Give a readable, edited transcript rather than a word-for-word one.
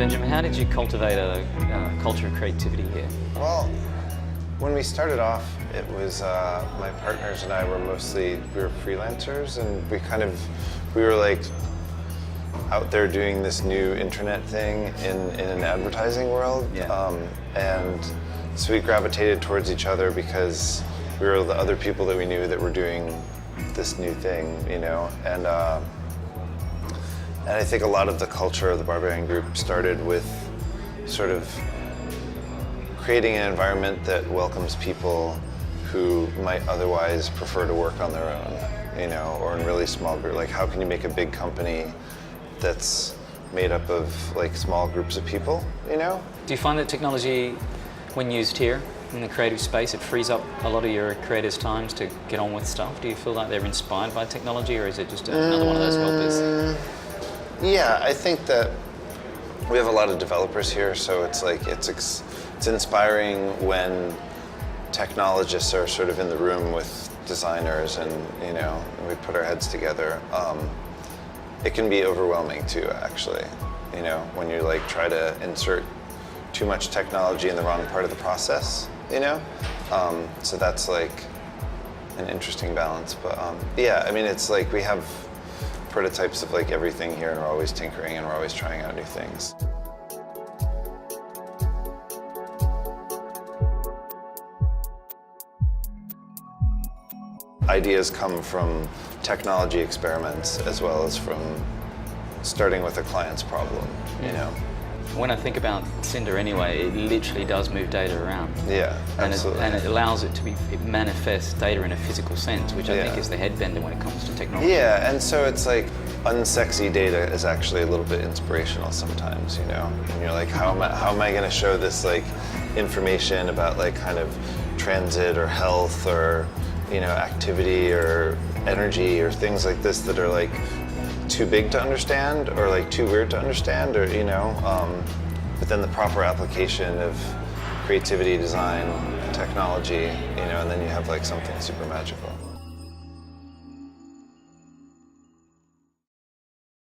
Benjamin, how did you cultivate a culture of creativity here? Well, when we started off, it was my partners and I were we were freelancers, and we were like out there doing this new internet thing in an advertising world. Yeah. And so we gravitated towards each other because we were the other people that we knew that were doing this new thing, you know. And I think a lot of the culture of the Barbarian Group started with sort of creating an environment that welcomes people who might otherwise prefer to work on their own, you know, or in really small groups. Like, how can you make a big company that's made up of like small groups of people, you know? Do you find that technology, when used here in the creative space, it frees up a lot of your creators' times to get on with stuff? Do you feel like they're inspired by technology, or is it just another one of those helpers? Yeah, I think that we have a lot of developers here, so it's like it's inspiring when technologists are sort of in the room with designers, and you know, we put our heads together. It can be overwhelming too, actually. You know, when you like try to insert too much technology in the wrong part of the process, you know? So that's like an interesting balance. But yeah, I mean, it's like we have prototypes of like everything here, and we're always tinkering and we're always trying out new things. Ideas come from technology experiments as well as from starting with a client's problem, you know? When I think about Cinder anyway, it literally does move data around. Yeah, absolutely. And it allows it manifests data in a physical sense, which I think is the headbender when it comes to technology. Yeah, and so it's like unsexy data is actually a little bit inspirational sometimes, you know? And you're like, how am I going to show this like information about like kind of transit or health or, you know, activity or energy or things like this that are like too big to understand or like too weird to understand, or you know, but then the proper application of creativity, design, technology, you know, and then you have like something super magical.